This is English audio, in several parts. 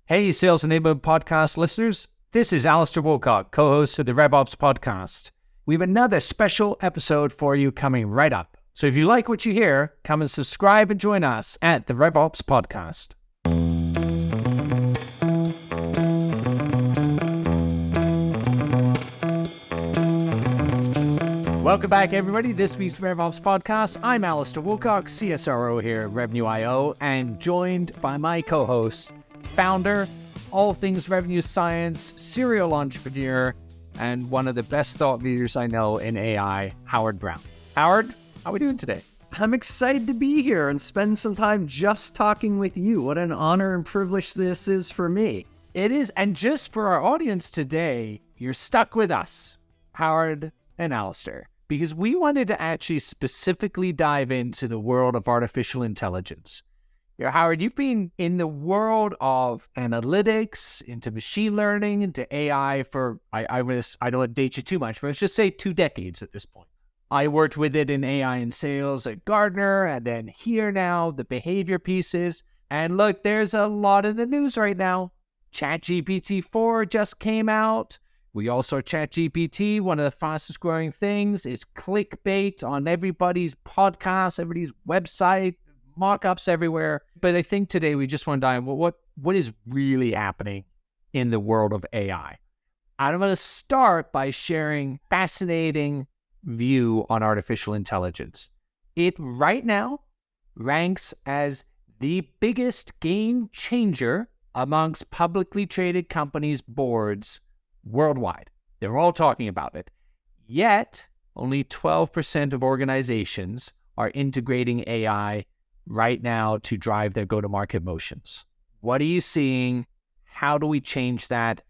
Hey, Sales Enablement Podcast listeners. This is Alastair Woolcock, co-host of the RevOps podcast. We have another special episode for you coming right up. So if you like what you hear, come and subscribe and join us at the RevOps podcast. Welcome back, everybody. This week's RevOps podcast. I'm Alastair Woolcock, CSRO here at Revenue.io, and joined by my co-host, founder, all things revenue science, serial entrepreneur, and one of the best thought leaders I know in AI, Howard Brown. Howard, how are we doing today? I'm excited to be here and spend some time just talking with you. What an honor and privilege this is for me. It is, and just for our audience today, you're stuck with us, Howard and Alastair, because we wanted to actually specifically dive into the world of artificial intelligence. Howard, you've been in the world of analytics, into machine learning, into AI for, I don't want to date you too much, but let's just say 2 decades at this point. I worked with it in AI and sales at Gartner, and then here now, the behavior pieces. And look, there's a lot in the news right now. ChatGPT-4 just came out. We all saw ChatGPT, one of the fastest growing things. It's clickbait on everybody's podcast, everybody's website, mock-ups everywhere. But I think today we just want to dive into what is really happening in the world of AI. I'm going to start by sharing fascinating view on artificial intelligence. It right now ranks as the biggest game changer amongst publicly traded companies' boards worldwide. They're all talking about it. Yet, only 12% of organizations are integrating AI right now to drive their go-to-market motions. What are you seeing? How do we change that?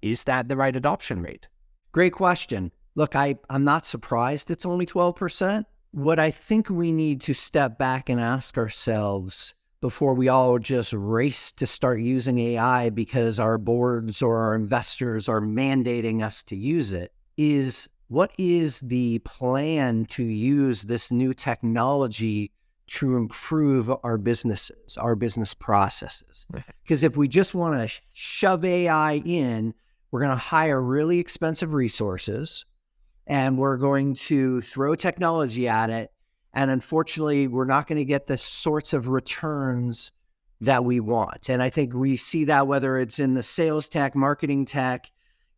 Is that the right adoption rate? Great question. Look, I'm not surprised it's only 12%. What I think we need to step back and ask ourselves before we all just race to start using AI because our boards or our investors are mandating us to use it is, what is the plan to use this new technology to improve our businesses, our business processes? Because if we just want to shove AI in, we're going to hire really expensive resources and we're going to throw technology at it. And unfortunately, we're not going to get the sorts of returns that we want. And I think we see that whether it's in the sales tech, marketing tech,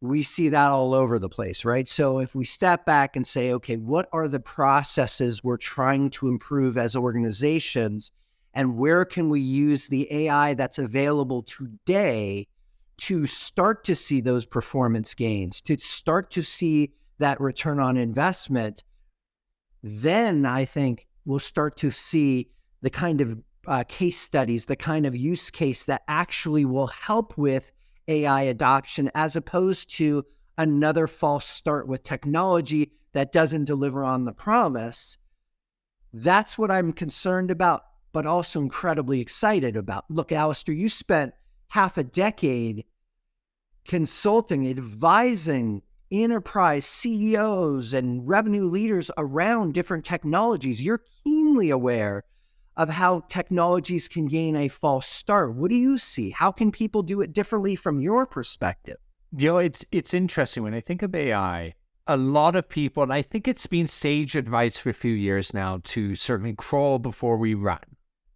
we see that all over the place, right? So if we step back and say, okay, what are the processes we're trying to improve as organizations, and where can we use the AI that's available today to start to see those performance gains, to start to see that return on investment, then I think we'll start to see the kind of case studies, the kind of use case that actually will help with AI adoption, as opposed to another false start with technology that doesn't deliver on the promise. That's what I'm concerned about, but also incredibly excited about. Look, Alastair, you spent half a decade consulting, advising enterprise CEOs and revenue leaders around different technologies. You're keenly aware of how technologies can gain a false start. What do you see? How can people do it differently from your perspective? It's interesting. When I think of AI, a lot of people, and I think it's been sage advice for a few years now, to certainly crawl before we run.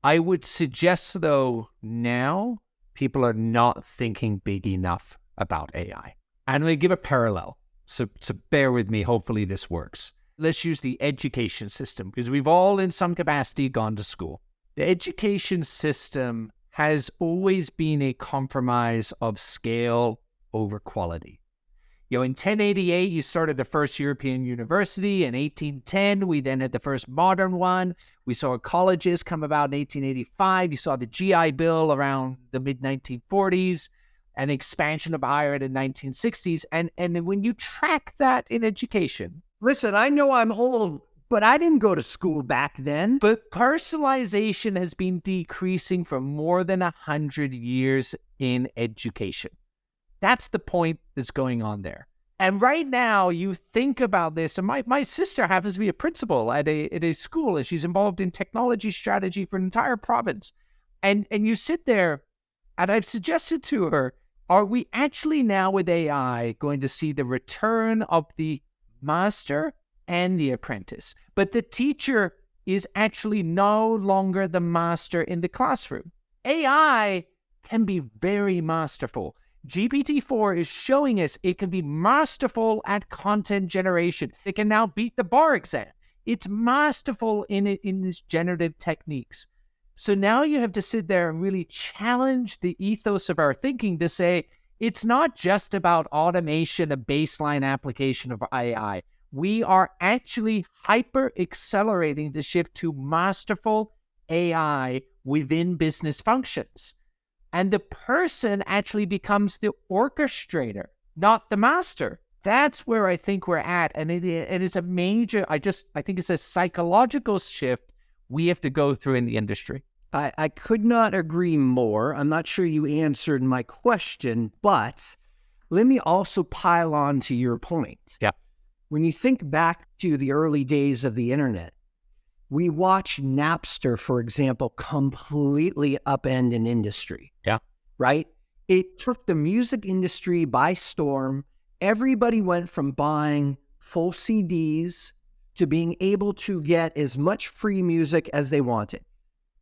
I would suggest, though, now people are not thinking big enough about AI. I'm going to give a parallel. So bear with me. Hopefully this works. Let's use the education system, because we've all in some capacity gone to school. The education system has always been a compromise of scale over quality. In 1088, you started the first European university. In 1810, we then had the first modern one. We saw colleges come about in 1885. You saw the GI Bill around the mid-1940s. An expansion of higher ed in the 1960s. And when you track that in education... Listen, I know I'm old, but I didn't go to school back then. But personalization has been decreasing for more than 100 years in education. That's the point that's going on there. And right now, you think about this, and my sister happens to be a principal at a school, and she's involved in technology strategy for an entire province. And you sit there, And I've suggested to her, are we actually now with AI going to see the return of the master and the apprentice? But the teacher is actually no longer the master in the classroom. AI can be very masterful. GPT-4 is showing us it can be masterful at content generation. It can now beat the bar exam. It's masterful in its generative techniques. So now you have to sit there and really challenge the ethos of our thinking to say, it's not just about automation, a baseline application of AI. We are actually hyper accelerating the shift to masterful AI within business functions. And the person actually becomes the orchestrator, not the master. That's where I think we're at. And it is a major, I think it's a psychological shift we have to go through in the industry. I could not agree more. I'm not sure you answered my question, but let me also pile on to your point. Yeah. When you think back to the early days of the internet, we watched Napster, for example, completely upend an industry. Yeah. Right? It took the music industry by storm. Everybody went from buying full CDs to being able to get as much free music as they wanted.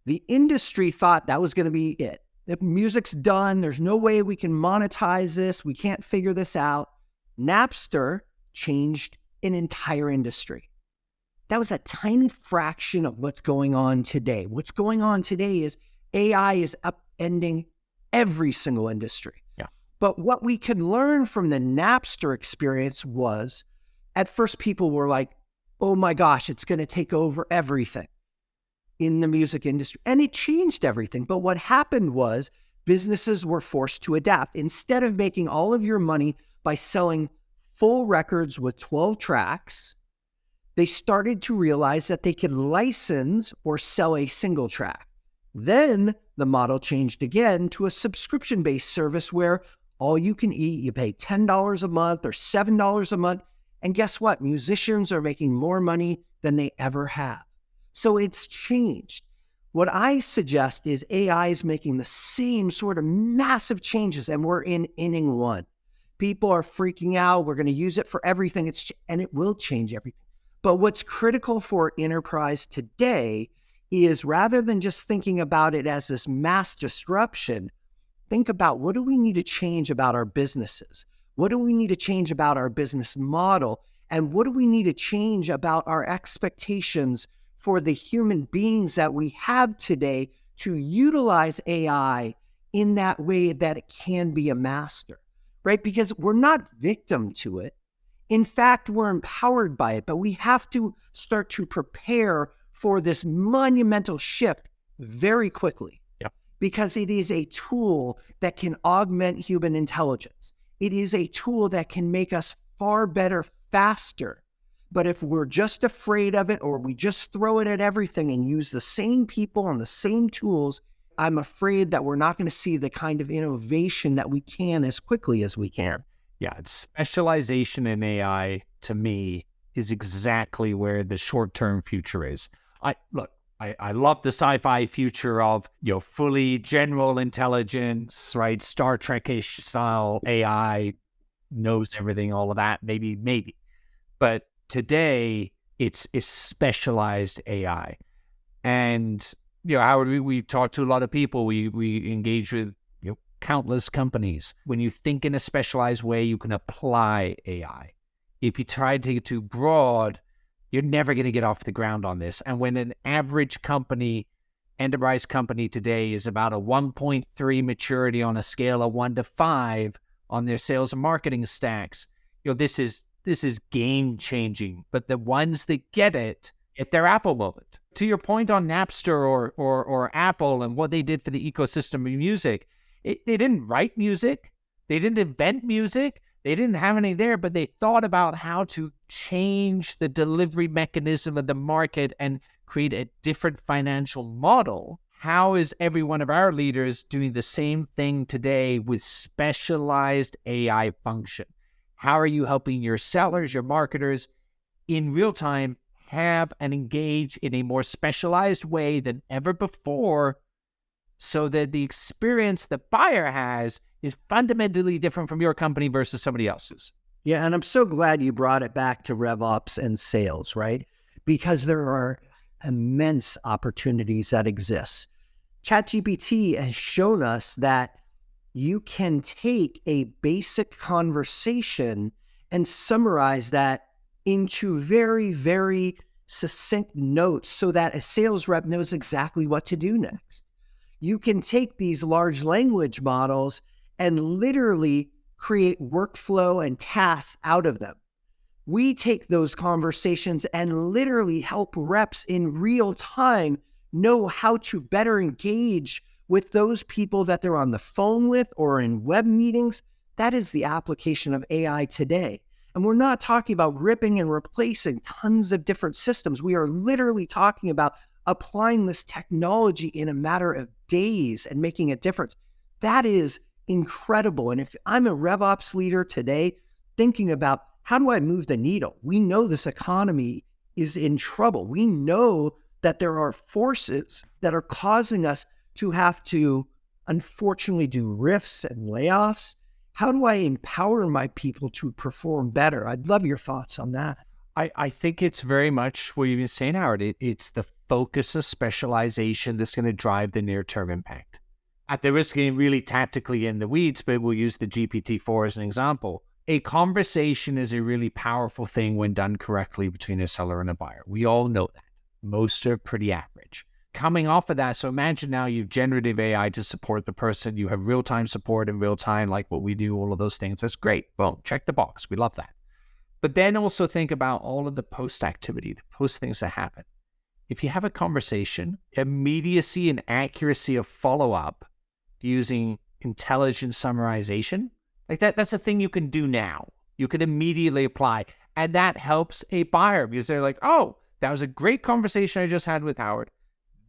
The industry thought that was going to be it. The music's done. There's no way we can monetize this. We can't figure this out. Napster changed an entire industry. That was a tiny fraction of what's going on today. What's going on today is AI is upending every single industry. Yeah. But what we can learn from the Napster experience was, at first people were like, oh my gosh, it's going to take over everything in the music industry. And it changed everything. But what happened was businesses were forced to adapt. Instead of making all of your money by selling full records with 12 tracks, they started to realize that they could license or sell a single track. Then the model changed again to a subscription-based service where all you can eat, you pay $10 a month or $7 a month. And guess what? Musicians are making more money than they ever have. So it's changed. What I suggest is AI is making the same sort of massive changes, and we're in inning one. People are freaking out. We're going to use it for everything. And it will change everything. But what's critical for enterprise today is, rather than just thinking about it as this mass disruption, think about, what do we need to change about our businesses? What do we need to change about our business model? And what do we need to change about our expectations for the human beings that we have today to utilize AI in that way that it can be a master, right? Because we're not victim to it. In fact, we're empowered by it, but we have to start to prepare for this monumental shift very quickly. Yep. Because it is a tool that can augment human intelligence. It is a tool that can make us far better, faster. But if we're just afraid of it, or we just throw it at everything and use the same people and the same tools, I'm afraid that we're not going to see the kind of innovation that we can as quickly as we can. Yeah, it's specialization in AI, to me, is exactly where the short-term future is. I love the sci-fi future of, fully general intelligence, right? Star Trek-ish style AI knows everything, all of that, maybe. But today, it's specialized AI. And, Howard, we talk to a lot of people. We engage with countless companies. When you think in a specialized way, you can apply AI. If you try to get too broad, you're never going to get off the ground on this. And when an average enterprise company today is about a 1.3 maturity on a scale of 1 to 5 on their sales and marketing stacks, this is game changing. But the ones that get their Apple moment. To your point on Napster or Apple and what they did for the ecosystem of music, they didn't write music. They didn't invent music. They didn't have any there, but they thought about how to change the delivery mechanism of the market and create a different financial model. How is every one of our leaders doing the same thing today with specialized AI function? How are you helping your sellers, your marketers in real time have and engage in a more specialized way than ever before so that the experience the buyer has is fundamentally different from your company versus somebody else's. Yeah, and I'm so glad you brought it back to RevOps and sales, right? Because there are immense opportunities that exist. ChatGPT has shown us that you can take a basic conversation and summarize that into very, very succinct notes so that a sales rep knows exactly what to do next. You can take these large language models and literally create workflow and tasks out of them. We take those conversations and literally help reps in real time know how to better engage with those people that they're on the phone with or in web meetings. That is the application of AI today. And we're not talking about ripping and replacing tons of different systems. We are literally talking about applying this technology in a matter of days and making a difference. That is incredible. And if I'm a RevOps leader today, thinking about how do I move the needle? We know this economy is in trouble. We know that there are forces that are causing us to have to, unfortunately, do rifts and layoffs. How do I empower my people to perform better? I'd love your thoughts on that. I think it's very much what you've been saying, Howard. It's the focus of specialization that's going to drive the near-term impact. At the risk of getting really tactically in the weeds, but we'll use the GPT-4 as an example. A conversation is a really powerful thing when done correctly between a seller and a buyer. We all know that. Most are pretty average. Coming off of that, so imagine now you've generative AI to support the person. You have real-time support in real time, like what we do, all of those things. That's great. Boom, check the box. We love that. But then also think about all of the post activity, the post things that happen. If you have a conversation, immediacy and accuracy of follow-up using intelligent summarization, like that's a thing you can do now. You can immediately apply. And that helps a buyer because they're like, oh, that was a great conversation I just had with Howard.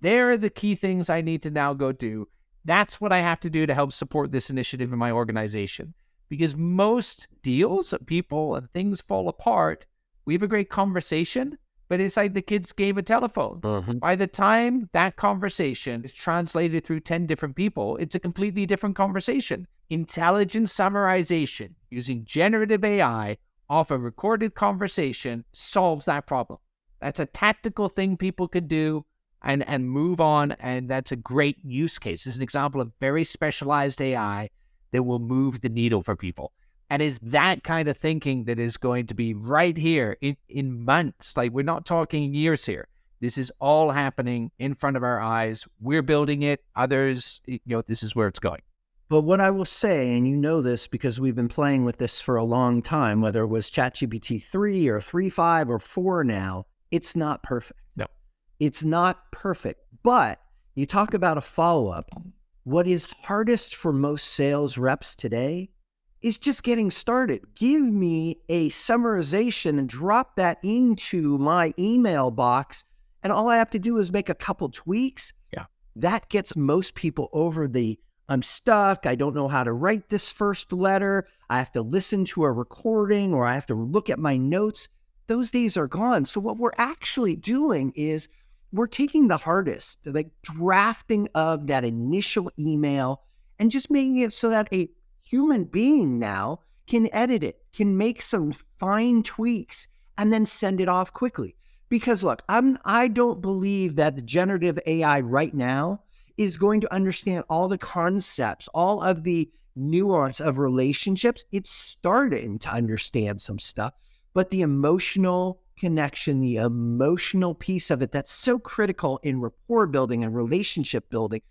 There are the key things I need to now go do. That's what I have to do to help support this initiative in my organization. Because most deals, people and things fall apart. We have a great conversation, but it's like the kids' game of telephone. By the time that conversation is translated through 10 different people, it's a completely different conversation. Intelligent summarization using generative AI off a recorded conversation solves that problem. That's a tactical thing people could do and move on, and that's a great use case. It's an example of very specialized AI that will move the needle for people. And is that kind of thinking that is going to be right here in months. Like, we're not talking years here. This is all happening in front of our eyes. We're building it. Others, this is where it's going. But what I will say, and you know this because we've been playing with this for a long time, whether it was ChatGPT 3 or 3.5 or 4 now, it's not perfect. No. It's not perfect. But you talk about a follow-up. What is hardest for most sales reps today is just getting started. Give me a summarization and drop that into my email box, and all I have to do is make a couple tweaks. Yeah. That gets most people over the, I'm stuck, I don't know how to write this first letter, I have to listen to a recording, or I have to look at my notes. Those days are gone. So what we're actually doing is we're taking the hardest, like drafting of that initial email and just making it so that a human being now can edit it, can make some fine tweaks, and then send it off quickly. Because look, I don't believe that the generative AI right now is going to understand all the concepts, all of the nuance of relationships. It's starting to understand some stuff, but the emotional connection, the emotional piece of it, that's so critical in rapport building and relationship building.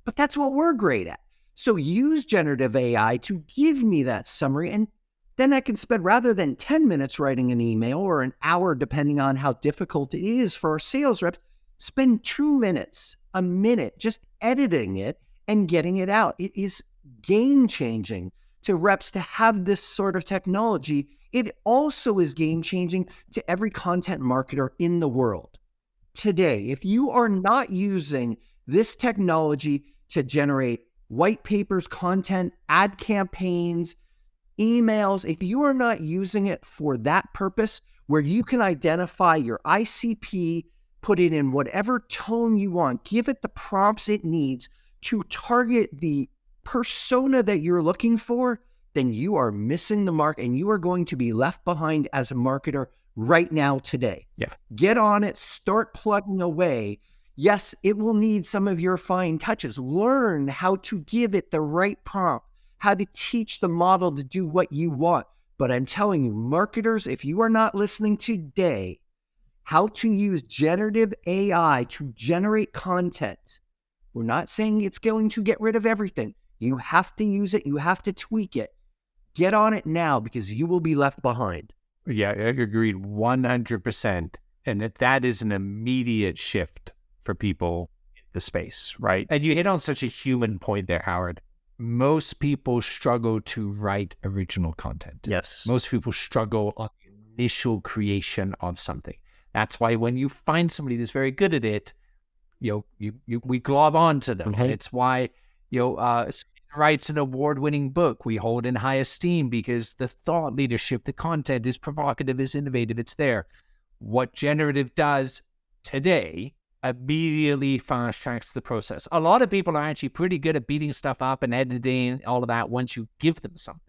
But that's what we're great at. So use generative AI to give me that summary, and then I can spend, rather than 10 minutes writing an email or an hour, depending on how difficult it is for our sales reps, spend 2 minutes, a minute, just editing it and getting it out. It is game-changing to reps to have this sort of technology. It also is game-changing to every content marketer in the world. Today, if you are not using this technology to generate white papers, content, ad campaigns, emails, if you are not using it for that purpose, where you can identify your ICP, put it in whatever tone you want, give it the prompts it needs to target the persona that you're looking for, then you are missing the mark and you are going to be left behind as a marketer right now today. Yeah. Get on it, start plugging away. Yes, it will need some of your fine touches. Learn how to give it the right prompt, how to teach the model to do what you want. But I'm telling you, marketers, if you are not listening today, how to use generative AI to generate content. We're not saying it's going to get rid of everything. You have to use it. You have to tweak it. Get on it now because you will be left behind. Yeah, I agreed 100%. And that is an immediate shift for people in the space, right? And you hit on such a human point there, Howard. Most people struggle to write original content. Yes. Most people struggle on the initial creation of something. That's why when you find somebody that's very good at it, we glob on to them. Okay. It's why, writes an award-winning book we hold in high esteem because the thought leadership, the content is provocative, is innovative, it's there. What generative does today immediately fast-tracks the process. A lot of people are actually pretty good at beating stuff up and editing, all of that once you give them something.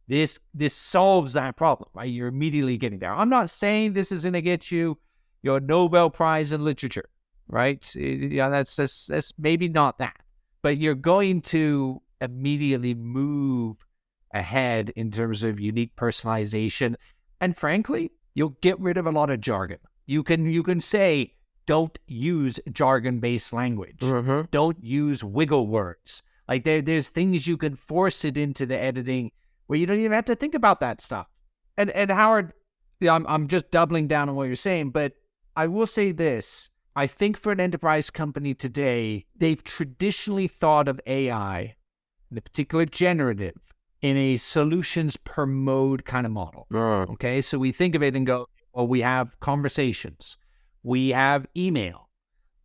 This solves that problem, right? You're immediately getting there. I'm not saying this is going to get you your Nobel Prize in literature, right? Yeah, that's maybe not that. But you're going to immediately move ahead in terms of unique personalization. And frankly, you'll get rid of a lot of jargon. You can say, don't use jargon-based language. Mm-hmm. Don't use wiggle words. Like there's things you can force it into the editing where you don't even have to think about that stuff. And Howard, I'm just doubling down on what you're saying, but I will say this. I think for an enterprise company today, they've traditionally thought of AI, in particular generative, in a solutions per mode kind of model. Okay, so we think of it and go, well, we have conversations, we have email,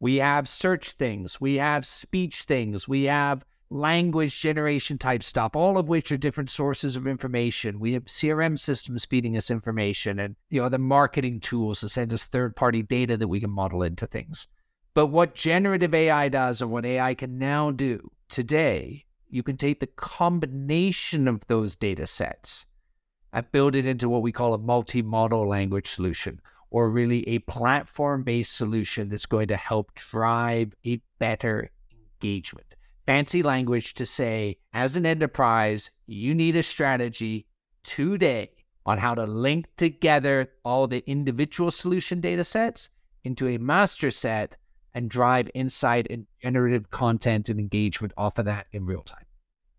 we have search things, we have speech things, we have language generation type stuff, all of which are different sources of information. We have CRM systems feeding us information and the marketing tools to send us third-party data that we can model into things. But what generative AI does, or what AI can now do today, you can take the combination of those data sets and build it into what we call a multi-model language solution, or really a platform-based solution that's going to help drive a better engagement. Fancy language to say, as an enterprise, you need a strategy today on how to link together all the individual solution data sets into a master set and drive insight and generative content and engagement off of that in real time.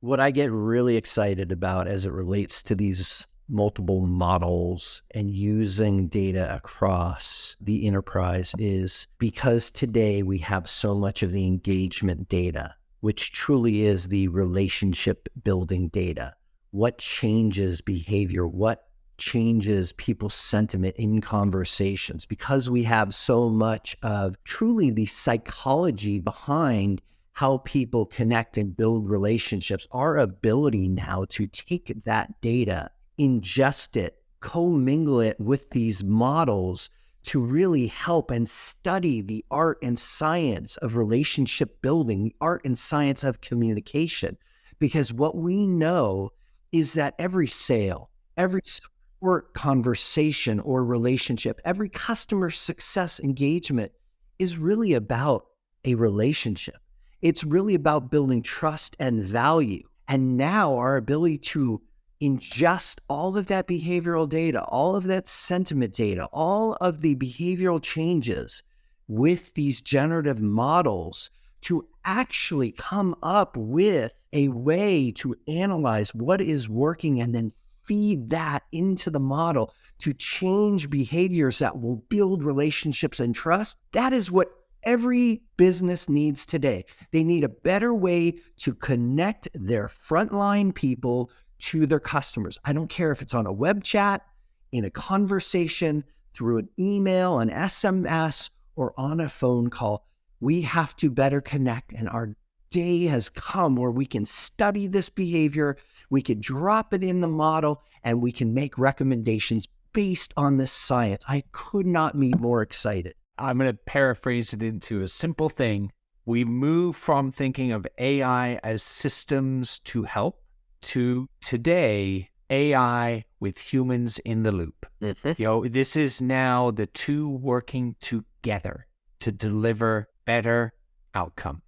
What I get really excited about as it relates to these multiple models and using data across the enterprise is because today we have so much of the engagement data, which truly is the relationship building data. What changes behavior? What changes people's sentiment in conversations? Because we have so much of truly the psychology behind how people connect and build relationships, our ability now to take that data, ingest it, commingle it with these models to really help and study the art and science of relationship building, the art and science of communication. Because what we know is that every sale, every support conversation or relationship, every customer success engagement is really about a relationship. It's really about building trust and value. And now our ability to ingest all of that behavioral data, all of that sentiment data, all of the behavioral changes with these generative models to actually come up with a way to analyze what is working and then feed that into the model to change behaviors that will build relationships and trust. That is what every business needs today. They need a better way to connect their frontline people to their customers. I don't care if it's on a web chat, in a conversation, through an email, an SMS, or on a phone call. We have to better connect, and our day has come where we can study this behavior, we can drop it in the model, and we can make recommendations based on this science. I could not be more excited. I'm going to paraphrase it into a simple thing. We move from thinking of AI as systems to help to today, AI with humans in the loop. This is now the two working together to deliver better outcome.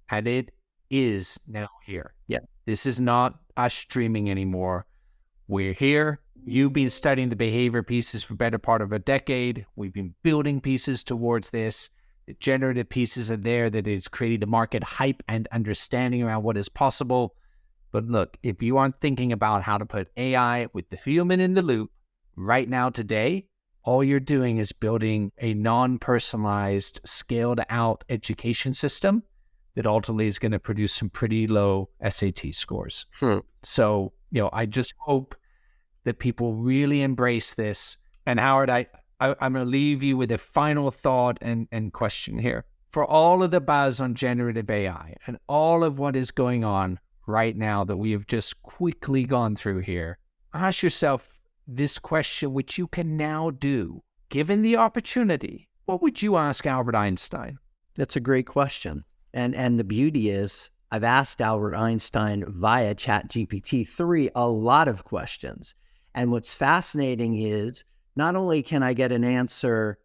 And it is now here. Yeah. This is not us dreaming anymore. We're here. You've been studying the behavior pieces for the better part of a decade. We've been building pieces towards this. The generative pieces are there that is creating the market hype and understanding around what is possible. But look, if you aren't thinking about how to put AI with the human in the loop right now today, all you're doing is building a non-personalized, scaled-out education system that ultimately is going to produce some pretty low SAT scores. So, I just hope that people really embrace this. And Howard, I'm going to leave you with a final thought and question here. For all of the buzz on generative AI and all of what is going on right now that we have just quickly gone through here, ask yourself this question, which you can now do. Given the opportunity, what would you ask Albert Einstein? That's a great question. And the beauty is, I've asked Albert Einstein via ChatGPT-3 a lot of questions. And what's fascinating is not only can I get an answer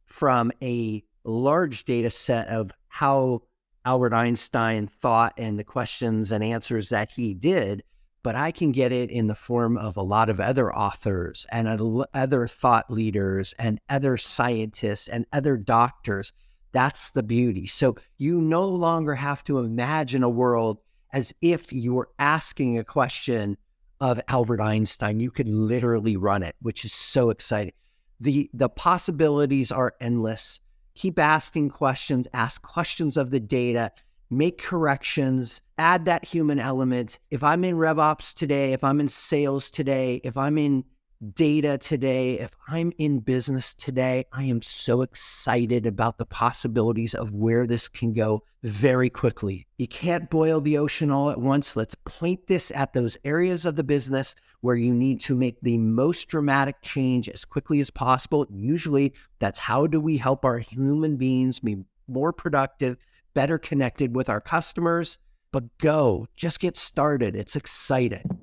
from a large data set of how Albert Einstein thought and the questions and answers that he did, but I can get it in the form of a lot of other authors and other thought leaders and other scientists and other doctors. That's the beauty. So you no longer have to imagine a world as if you were asking a question of Albert Einstein. You could literally run it, which is so exciting. The possibilities are endless. Keep asking questions, ask questions of the data, make corrections, add that human element. If I'm in RevOps today, if I'm in sales today, if I'm in data today, if I'm in business today, I am so excited about the possibilities of where this can go very quickly. You can't boil the ocean all at once. Let's point this at those areas of the business where you need to make the most dramatic change as quickly as possible. Usually that's how do we help our human beings be more productive, better connected with our customers. But just get started. It's exciting.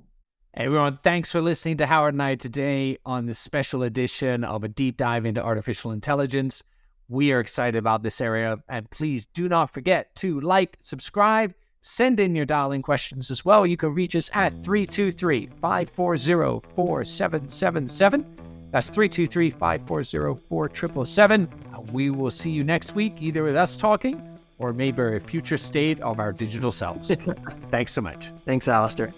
Everyone, thanks for listening to Howard and I today on this special edition of a deep dive into artificial intelligence. We are excited about this area, and please do not forget to like, subscribe, send in your dial-in questions as well. You can reach us at 323-540-4777. That's 323-540-4777. We will see you next week, either with us talking or maybe a future state of our digital selves. Thanks so much. Thanks, Alastair.